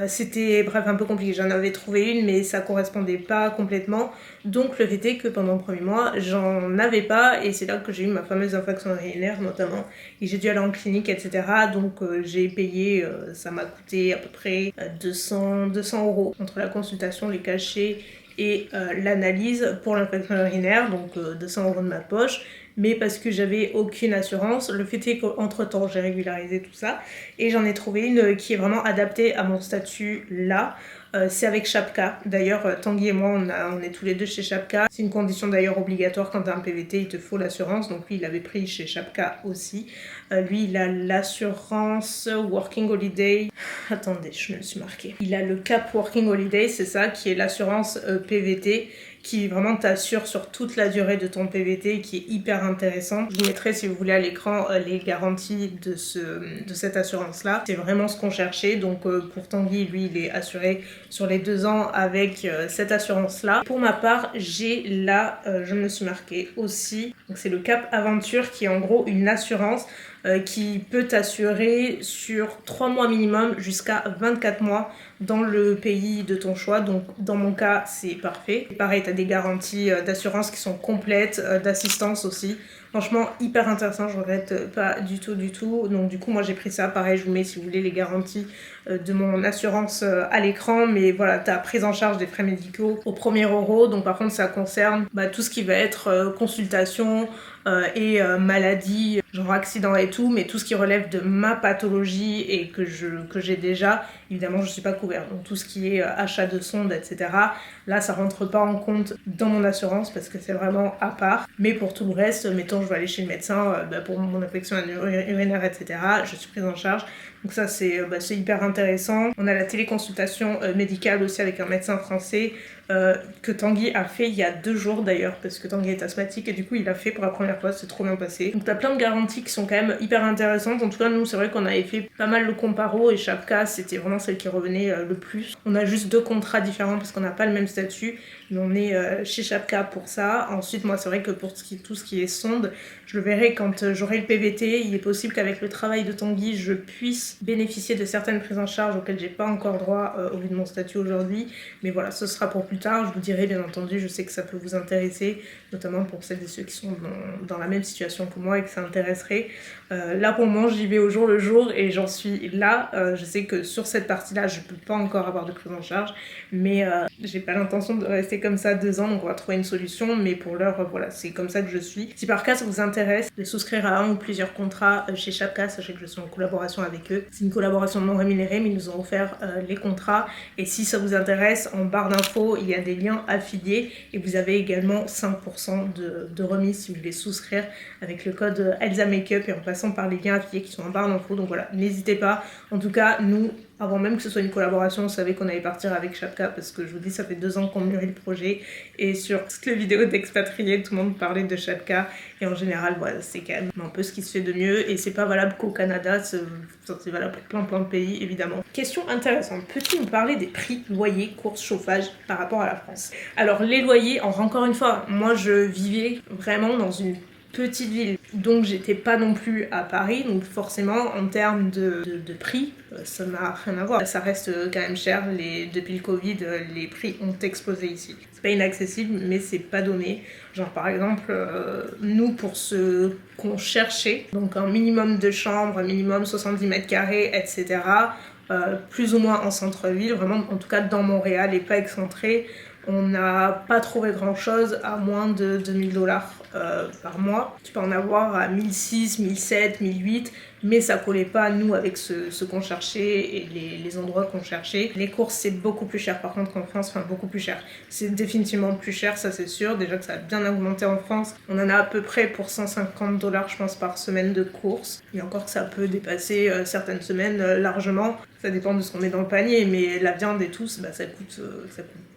C'était bref un peu compliqué, j'en avais trouvé une mais ça correspondait pas complètement, donc le fait est que pendant le premier mois j'en avais pas, et c'est là que j'ai eu ma fameuse infection urinaire notamment, et j'ai dû aller en clinique etc, donc j'ai payé, ça m'a coûté à peu près 200 € entre la consultation, les cachets et l'analyse pour l'infection urinaire, donc 200 € de ma poche. Mais parce que j'avais aucune assurance, le fait est qu'entre temps j'ai régularisé tout ça et j'en ai trouvé une qui est vraiment adaptée à mon statut là. C'est avec Chapka. D'ailleurs, Tanguy et moi, on est tous les deux chez Chapka. C'est une condition d'ailleurs obligatoire quand t'as un PVT, il te faut l'assurance. Donc lui, il l'avait pris chez Chapka aussi. Lui, il a l'assurance Working Holiday. Attendez, je me le suis marqué. Il a le Cap Working Holiday, c'est ça, qui est l'assurance PVT, qui vraiment t'assure sur toute la durée de ton PVT, qui est hyper intéressant. Je vous mettrai, si vous voulez, à l'écran les garanties de cette assurance-là. C'est vraiment ce qu'on cherchait. Donc pour Tanguy, lui, il est assuré sur les 2 ans avec cette assurance-là. Pour ma part, j'ai là, je me suis marqué aussi, donc c'est le Cap Aventure, qui est en gros une assurance qui peut t'assurer sur 3 mois minimum jusqu'à 24 mois dans le pays de ton choix. Donc dans mon cas c'est parfait. Et pareil, tu as des garanties d'assurance qui sont complètes, d'assistance aussi. Franchement hyper intéressant, je regrette pas du tout. Donc du coup moi j'ai pris ça, pareil je vous mets si vous voulez les garanties de mon assurance à l'écran, mais voilà, t'as prise en charge des frais médicaux au 1er euro, donc par contre ça concerne tout ce qui va être consultation et maladie, genre accident et tout, mais tout ce qui relève de ma pathologie et que j'ai déjà, évidemment je suis pas couverte. Donc tout ce qui est achat de sondes, etc. Là ça rentre pas en compte dans mon assurance parce que c'est vraiment à part. Mais pour tout le reste, mettons je vais aller chez le médecin pour mon infection urinaire, etc. Je suis prise en charge. Donc ça c'est hyper intéressant. On a la téléconsultation médicale aussi avec un médecin français que Tanguy a fait il y a 2 jours d'ailleurs, parce que Tanguy est asthmatique et du coup il a fait pour la première fois, c'est trop bien passé. Donc t'as plein de garanties qui sont quand même hyper intéressantes. En tout cas nous c'est vrai qu'on avait fait pas mal le comparo et Chapka c'était vraiment celle qui revenait le plus. On a juste 2 contrats différents parce qu'on n'a pas le même statut, mais on est chez Chapka pour ça. Ensuite moi c'est vrai que pour tout ce qui est sonde, je le verrai quand j'aurai le PVT. Il est possible qu'avec le travail de Tanguy je puisse bénéficier de certaines prises en charge auxquelles j'ai pas encore droit au vu de mon statut aujourd'hui, mais voilà, ce sera pour plus tard. Je vous dirai bien entendu, je sais que ça peut vous intéresser, notamment pour celles et ceux qui sont dans la même situation que moi et que ça intéresserait. Là pour le moment j'y vais au jour le jour et j'en suis là. Je sais que sur cette partie là je peux pas encore avoir de prise en charge, mais j'ai pas l'intention de rester comme ça 2 ans, donc on va trouver une solution, mais pour l'heure voilà, c'est comme ça que je suis. Si par cas ça vous intéresse de souscrire à un ou plusieurs contrats chez Chapka, sachez que je suis en collaboration avec eux. C'est une collaboration non rémunérée, mais ils nous ont offert les contrats, et si ça vous intéresse, en barre d'infos il y a des liens affiliés et vous avez également 5% de remise si vous voulez souscrire avec le code Elsa Makeup et en passant par les liens affiliés qui sont en barre d'infos. Donc voilà, n'hésitez pas. En tout cas nous, avant même que ce soit une collaboration, on savait qu'on allait partir avec Chapka parce que je vous dis ça fait 2 ans qu'on mûrit le projet et sur toutes les vidéos d'expatriés tout le monde parlait de Chapka et en général voilà, c'est quand même un peu ce qui se fait de mieux et c'est pas valable qu'au Canada, c'est valable pour plein de pays évidemment. Question intéressante, peux-tu nous parler des prix loyers, courses, chauffage par rapport à la France? Alors les loyers, encore une fois, moi je vivais vraiment dans une petite ville, donc j'étais pas non plus à Paris, donc forcément en termes de prix ça n'a rien à voir, ça reste quand même cher. Depuis le Covid les prix ont explosé ici, c'est pas inaccessible mais c'est pas donné. Genre par exemple nous pour ce qu'on cherchait, donc un minimum de chambre, un minimum 70 mètres carrés, etc. Plus ou moins en centre-ville, vraiment en tout cas dans Montréal et pas excentré, on n'a pas trouvé grand chose à moins de 2000$ par mois. Tu peux en avoir à 1600, 1700, 1800, mais ça collait pas nous avec ce qu'on cherchait et les endroits qu'on cherchait. Les courses c'est beaucoup plus cher par contre qu'en France, enfin beaucoup plus cher. C'est définitivement plus cher, ça c'est sûr. Déjà que ça a bien augmenté en France. On en a à peu près pour 150$ je pense par semaine de courses. Et encore que ça peut dépasser certaines semaines largement. Ça dépend de ce qu'on met dans le panier, mais la viande et tout, ça coûte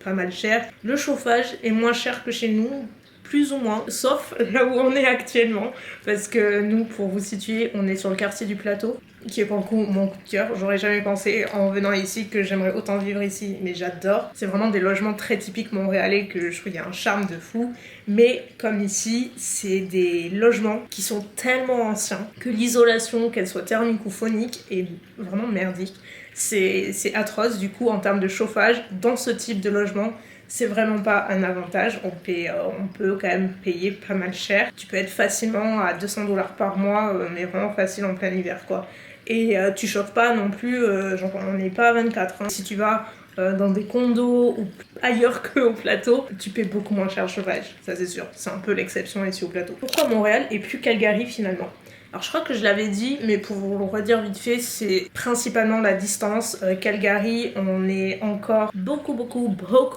pas mal cher. Le chauffage est moins cher que chez nous, plus ou moins, sauf là où on est actuellement, parce que nous, pour vous situer, on est sur le quartier du Plateau, qui est pour le coup mon coup de cœur. J'aurais jamais pensé en venant ici que j'aimerais autant vivre ici, mais j'adore. C'est vraiment des logements très typiques montréalais que je trouve qu'il y a un charme de fou, mais comme ici, c'est des logements qui sont tellement anciens que l'isolation, qu'elle soit thermique ou phonique, est vraiment merdique. C'est atroce, du coup en termes de chauffage, dans ce type de logement, c'est vraiment pas un avantage. On peut quand même payer pas mal cher. Tu peux être facilement à 200$ par mois, mais vraiment facile en plein hiver quoi. Et tu chauffes pas non plus, on n'est pas à 24. Hein. Si tu vas dans des condos ou ailleurs qu'au Plateau, tu paies beaucoup moins cher le chauffage, ça c'est sûr. C'est un peu l'exception ici au Plateau. Pourquoi Montréal et plus Calgary finalement? Alors je crois que je l'avais dit, mais pour vous le redire vite fait, c'est principalement la distance. Calgary, on est encore beaucoup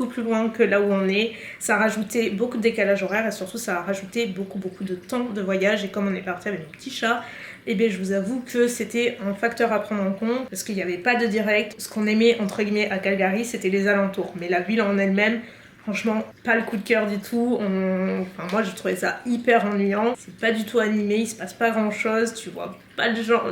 plus loin que là où on est. Ça a rajouté beaucoup de décalage horaire et surtout ça a rajouté beaucoup de temps de voyage. Et comme on est parti avec mon petit chat, eh bien je vous avoue que c'était un facteur à prendre en compte parce qu'il n'y avait pas de direct. Ce qu'on aimait entre guillemets à Calgary, c'était les alentours, mais la ville en elle-même, franchement, pas le coup de cœur du tout. Moi, je trouvais ça hyper ennuyant. C'est pas du tout animé, il se passe pas grand chose. Tu vois pas de gens,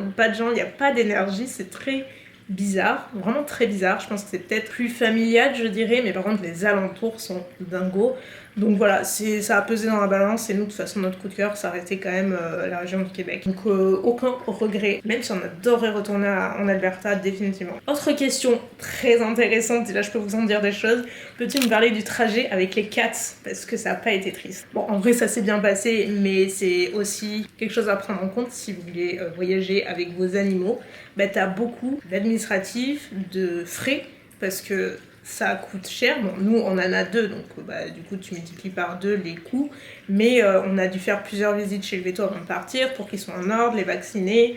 il n'y a pas d'énergie. C'est très bizarre, vraiment très bizarre. Je pense que c'est peut-être plus familial, je dirais, mais par contre, les alentours sont dingos. Donc voilà, ça a pesé dans la balance et nous de toute façon notre coup de cœur ça restait quand même la région du Québec. Donc aucun regret, même si on adorerait retourner en Alberta définitivement. Autre question très intéressante, et là je peux vous en dire des choses, peux-tu me parler du trajet avec les cats? Parce que ça n'a pas été triste. Bon en vrai ça s'est bien passé, mais c'est aussi quelque chose à prendre en compte si vous voulez voyager avec vos animaux. Bah t'as beaucoup d'administratifs, de frais, parce que ça coûte cher. Bon, nous on en a 2, donc bah, du coup tu multiplies par 2 les coûts, mais on a dû faire plusieurs visites chez le veto avant de partir pour qu'ils soient en ordre, les vacciner,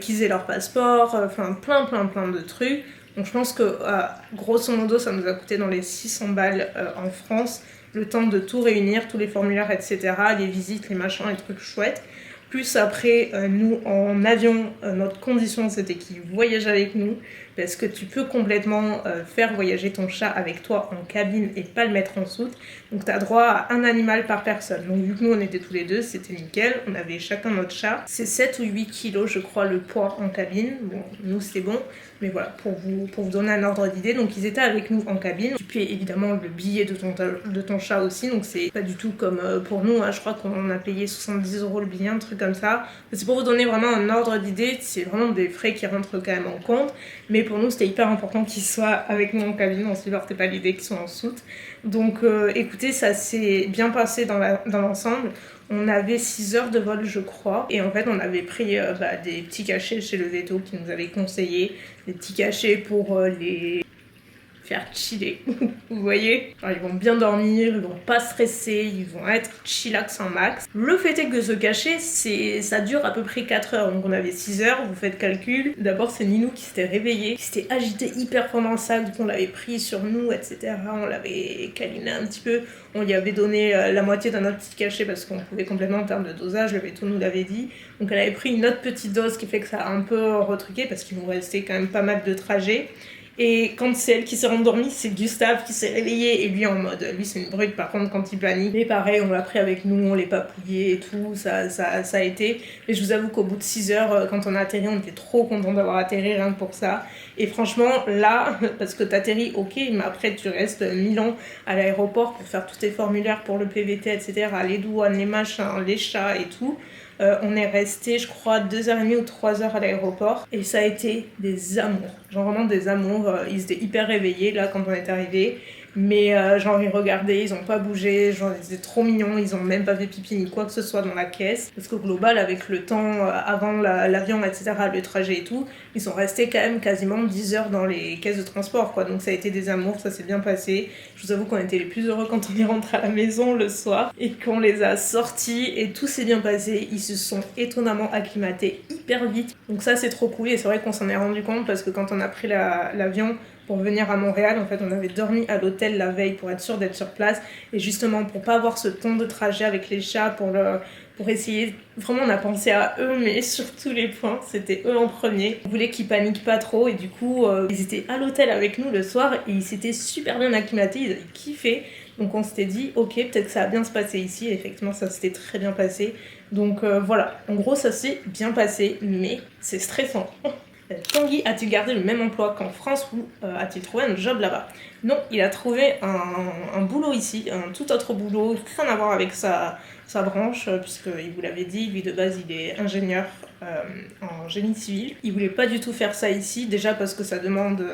qu'ils aient leur passeport, enfin plein de trucs. Donc je pense que grosso modo ça nous a coûté dans les 600 balles en France, le temps de tout réunir, tous les formulaires, etc., les visites, les machins, les trucs chouettes. Plus après, nous en avion, notre condition c'était qu'ils voyagent avec nous, parce que tu peux complètement faire voyager ton chat avec toi en cabine et pas le mettre en soute. Donc tu as droit à un animal par personne. Donc vu que nous on était tous les deux, c'était nickel, on avait chacun notre chat. C'est 7 ou 8 kilos je crois le poids en cabine. Bon, nous c'est bon, mais voilà, pour vous donner un ordre d'idée. Donc ils étaient avec nous en cabine. Tu payes évidemment le billet de ton chat aussi, donc c'est pas du tout comme pour nous, hein. Je crois qu'on a payé 70 € le billet, un truc comme ça. C'est pour vous donner vraiment un ordre d'idée, c'est vraiment des frais qui rentrent quand même en compte. Mais pour nous c'était hyper important qu'ils soient avec nous en cabine, on supportait pas l'idée qu'ils soient en soute. Donc écoutez, ça s'est bien passé dans l'ensemble. On avait 6 heures de vol je crois, et en fait on avait pris des petits cachets chez le veto qui nous avait conseillé, des petits cachets pour les faire chiller, vous voyez. Alors, ils vont bien dormir, ils vont pas stresser, ils vont être chillax en max. Le fait est que ce cachet, ça dure à peu près 4 heures, donc on avait 6 heures, vous faites calcul. D'abord c'est Ninou qui s'était réveillé, qui s'était agité hyper fort dans le sac, donc on l'avait pris sur nous, etc. On l'avait câliné un petit peu, on lui avait donné la moitié d'un autre petit cachet parce qu'on pouvait complètement en termes de dosage, le veto nous l'avait dit. Donc elle avait pris une autre petite dose qui fait que ça a un peu retruqué parce qu'il nous restait quand même pas mal de trajets. Et quand c'est elle qui s'est rendormie, c'est Gustave qui s'est réveillé, et lui en mode, lui c'est une brute par contre quand il panique. Mais pareil, on l'a pris avec nous, on l'a papouillé et tout, ça a été. Mais je vous avoue qu'au bout de 6 heures, quand on a atterri, on était trop contents d'avoir atterri rien que pour ça. Et franchement, là, parce que t'atterris, ok, mais après tu restes 1000 ans à l'aéroport pour faire tous tes formulaires pour le PVT, etc., les douanes, les machins, les chats et tout. On est resté, je crois, 2h30 ou 3 heures à l'aéroport, et ça a été des amours, genre vraiment des amours. Ils étaient hyper réveillés là quand on est arrivé, mais genre ils regardaient, ils ont pas bougé, genre ils étaient trop mignons, ils ont même pas fait pipi ni quoi que ce soit dans la caisse, parce qu'au global avec le temps avant l'avion, etc., le trajet et tout, ils sont restés quand même quasiment 10 heures dans les caisses de transport quoi. Donc ça a été des amours, ça s'est bien passé. Je vous avoue qu'on était les plus heureux quand on est rentré à la maison le soir et qu'on les a sortis, et tout s'est bien passé. Ils se sont étonnamment acclimatés hyper vite, donc ça c'est trop cool. Et c'est vrai qu'on s'en est rendu compte parce que quand on a pris l'avion pour venir à Montréal, en fait on avait dormi à l'hôtel la veille pour être sûr d'être sur place, et justement pour pas avoir ce temps de trajet avec les chats, pour essayer, vraiment on a pensé à eux, mais sur tous les points, c'était eux en premier. On voulait qu'ils paniquent pas trop, et du coup ils étaient à l'hôtel avec nous le soir et ils s'étaient super bien acclimatés, ils avaient kiffé. Donc on s'était dit ok, peut-être que ça va bien se passer ici, et effectivement ça s'était très bien passé. Donc voilà, en gros ça s'est bien passé, mais c'est stressant. Tanguy a-t-il gardé le même emploi qu'en France, ou a-t-il trouvé un job là-bas? Non, il a trouvé un boulot ici, un tout autre boulot, rien à voir avec sa branche, puisqu'il vous l'avait dit, lui de base il est ingénieur en génie civil. Il voulait pas du tout faire ça ici, déjà parce que ça demande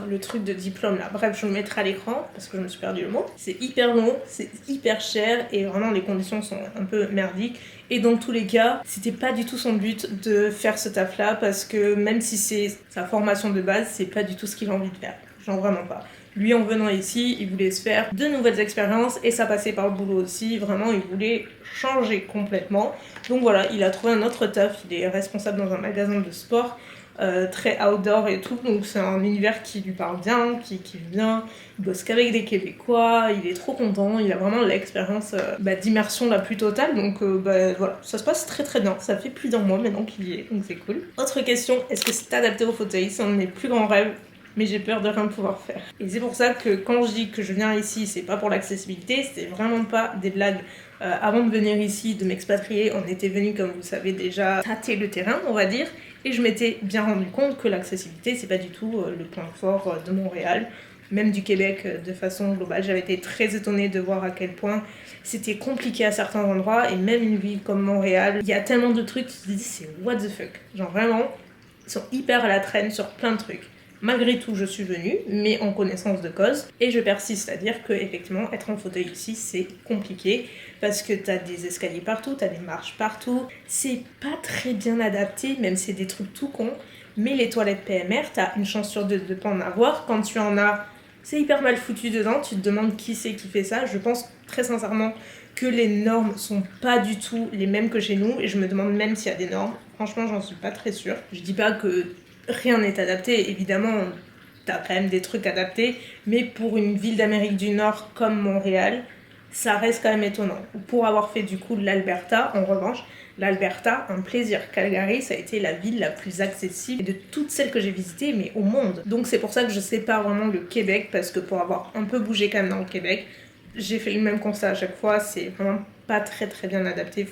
le truc de diplôme là. Bref, je vous le mettrai à l'écran parce que je me suis perdu le mot. C'est hyper long, c'est hyper cher, et vraiment les conditions sont un peu merdiques. Et dans tous les cas, c'était pas du tout son but de faire ce taf là, parce que même si c'est sa formation de base, c'est pas du tout ce qu'il a envie de faire. Genre vraiment pas. Lui, en venant ici, il voulait se faire de nouvelles expériences, et ça passait par le boulot aussi. Vraiment, il voulait changer complètement. Donc voilà, il a trouvé un autre taf. Il est responsable dans un magasin de sport, très outdoor et tout. Donc c'est un univers qui lui parle bien, qui vient. Il bosse qu'avec des Québécois. Il est trop content. Il a vraiment l'expérience d'immersion la plus totale. Donc voilà, ça se passe très très bien. Ça fait plus d'un mois maintenant qu'il y est, donc c'est cool. Autre question, est-ce que c'est adapté au fauteuil? C'est un de mes plus grands rêves, mais j'ai peur de rien pouvoir faire. Et c'est pour ça que quand je dis que je viens ici, c'est pas pour l'accessibilité, c'est vraiment pas des blagues. Avant de venir ici, de m'expatrier, on était venu, comme vous savez déjà, tâter le terrain, on va dire, et je m'étais bien rendu compte que l'accessibilité, c'est pas du tout le point fort de Montréal. même du Québec de façon globale. J'avais été très étonnée de voir à quel point c'était compliqué à certains endroits, et même une ville comme Montréal, il y a tellement de trucs, tu te dis c'est what the fuck. Genre vraiment, ils sont hyper à la traîne sur plein de trucs. Malgré tout, je suis venue, mais en connaissance de cause, et je persiste à dire que effectivement, être en fauteuil ici, c'est compliqué, parce que t'as des escaliers partout, t'as des marches partout, c'est pas très bien adapté, même c'est des trucs tout cons, mais les toilettes PMR, t'as une chance sur deux de pas en avoir. Quand tu en as, c'est hyper mal foutu dedans, tu te demandes qui c'est qui fait ça. Je pense très sincèrement que les normes sont pas du tout les mêmes que chez nous, et je me demande même s'il y a des normes. Franchement, j'en suis pas très sûre. Je dis pas que rien n'est adapté, évidemment, t'as quand même des trucs adaptés, mais pour une ville d'Amérique du Nord comme Montréal, ça reste quand même étonnant. Pour avoir fait du coup de l'Alberta, en revanche, l'Alberta, un plaisir. Calgary, ça a été la ville la plus accessible de toutes celles que j'ai visitées, mais au monde. Donc c'est pour ça que je sépare vraiment le Québec, parce que pour avoir un peu bougé quand même dans le Québec, j'ai fait le même constat à chaque fois, c'est vraiment pas très très bien adapté.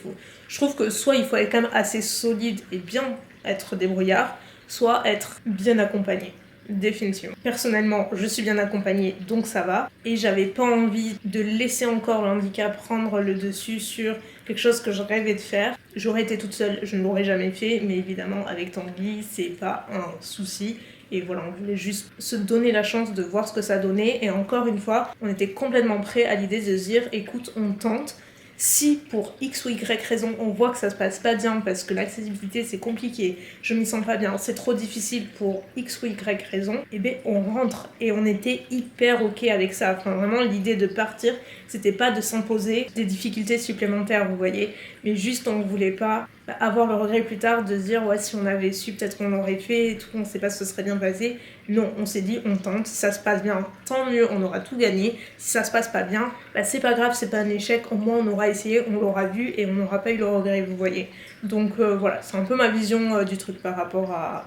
Je trouve que soit il faut être quand même assez solide et bien être débrouillard, soit être bien accompagné. Définitivement. Personnellement, je suis bien accompagnée, donc ça va. Et j'avais pas envie de laisser encore le handicap prendre le dessus sur quelque chose que je rêvais de faire. J'aurais été toute seule, je ne l'aurais jamais fait, mais évidemment, avec Tanguy, c'est pas un souci. Et voilà, on voulait juste se donner la chance de voir ce que ça donnait. Et encore une fois, on était complètement prêts à l'idée de se dire, écoute, on tente. Si pour X ou Y raison on voit que ça se passe pas bien parce que l'accessibilité c'est compliqué, je m'y sens pas bien, c'est trop difficile pour X ou Y raison, et bien on rentre, et on était hyper ok avec ça. Enfin vraiment l'idée de partir, c'était pas de s'imposer des difficultés supplémentaires, vous voyez, mais juste on voulait pas avoir le regret plus tard de se dire ouais si on avait su peut-être qu'on l'aurait fait et tout, on sait pas si ce serait bien passé. Non, on s'est dit on tente, si ça se passe bien tant mieux, on aura tout gagné. Si ça se passe pas bien, bah c'est pas grave, c'est pas un échec, au moins on aura essayé, on l'aura vu et on n'aura pas eu le regret, vous voyez. Donc voilà, c'est un peu ma vision du truc par rapport à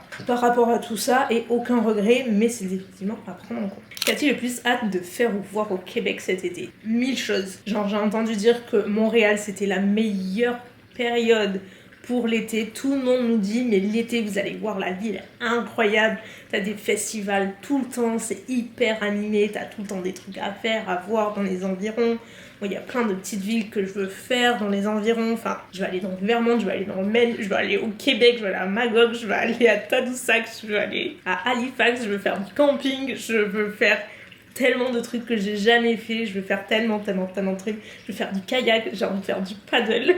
tout ça, et aucun regret, mais c'est effectivement à prendre en compte. Qu'a-t-il le plus hâte de faire ou voir au Québec cet été? 1000 choses. Genre j'ai entendu dire que Montréal c'était la meilleure période pour l'été. Tout le monde nous dit mais l'été vous allez voir la ville incroyable, t'as des festivals tout le temps, c'est hyper animé, t'as tout le temps des trucs à faire, à voir dans les environs. Moi il y a plein de petites villes que je veux faire dans les environs, enfin je vais aller dans le Vermont, je vais aller dans le Maine, je vais aller au Québec, je vais aller à Magog, je vais aller à Tadoussac, je vais aller à Halifax, je veux faire du camping, je veux faire tellement de trucs que j'ai jamais fait, je veux faire tellement de trucs, je veux faire du kayak, j'ai envie de faire du paddle,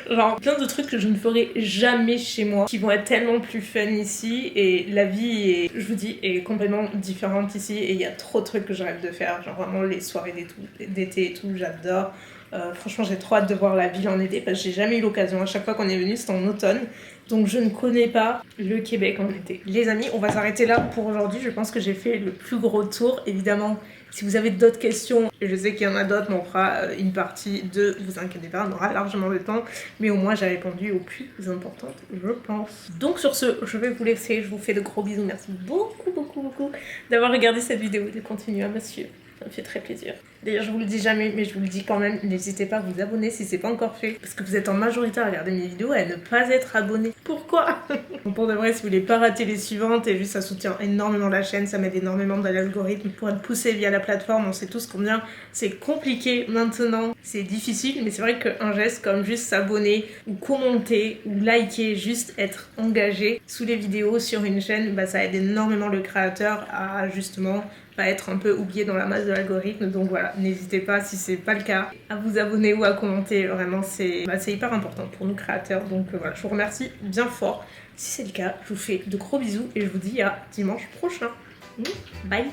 genre plein de trucs que je ne ferai jamais chez moi, qui vont être tellement plus fun ici, et la vie est, je vous dis, est complètement différente ici, et il y a trop de trucs que je rêve de faire, genre vraiment les soirées d'été et tout, j'adore. Franchement j'ai trop hâte de voir la ville en été parce que j'ai jamais eu l'occasion, à chaque fois qu'on est venu c'était en automne, donc je ne connais pas le Québec en été. Les amis, on va s'arrêter là pour aujourd'hui, je pense que j'ai fait le plus gros tour. Évidemment si vous avez d'autres questions, je sais qu'il y en a d'autres, mais on fera une partie 2, vous inquiétez pas, on aura largement le temps, mais au moins j'ai répondu aux plus importantes je pense. Donc sur ce, je vais vous laisser, je vous fais de gros bisous, merci beaucoup d'avoir regardé cette vidéo et de continuer à me suivre. Ça me fait très plaisir. D'ailleurs, je vous le dis jamais, mais je vous le dis quand même, n'hésitez pas à vous abonner si c'est pas encore fait, parce que vous êtes en majorité à regarder mes vidéos et à ne pas être abonné. Pourquoi? Pour de vrai, si vous voulez pas rater les suivantes, et juste ça soutient énormément la chaîne, ça m'aide énormément dans l'algorithme pour être poussé via la plateforme, on sait tous combien c'est compliqué maintenant, c'est difficile, mais c'est vrai qu'un geste comme juste s'abonner, ou commenter, ou liker, juste être engagé sous les vidéos sur une chaîne, bah ça aide énormément le créateur à justement pas être un peu oublié dans la masse de l'algorithme. Donc voilà, n'hésitez pas si c'est pas le cas à vous abonner ou à commenter, vraiment c'est hyper important pour nous créateurs. Donc voilà, je vous remercie bien fort. Si c'est le cas, je vous fais de gros bisous et je vous dis à dimanche prochain. Bye.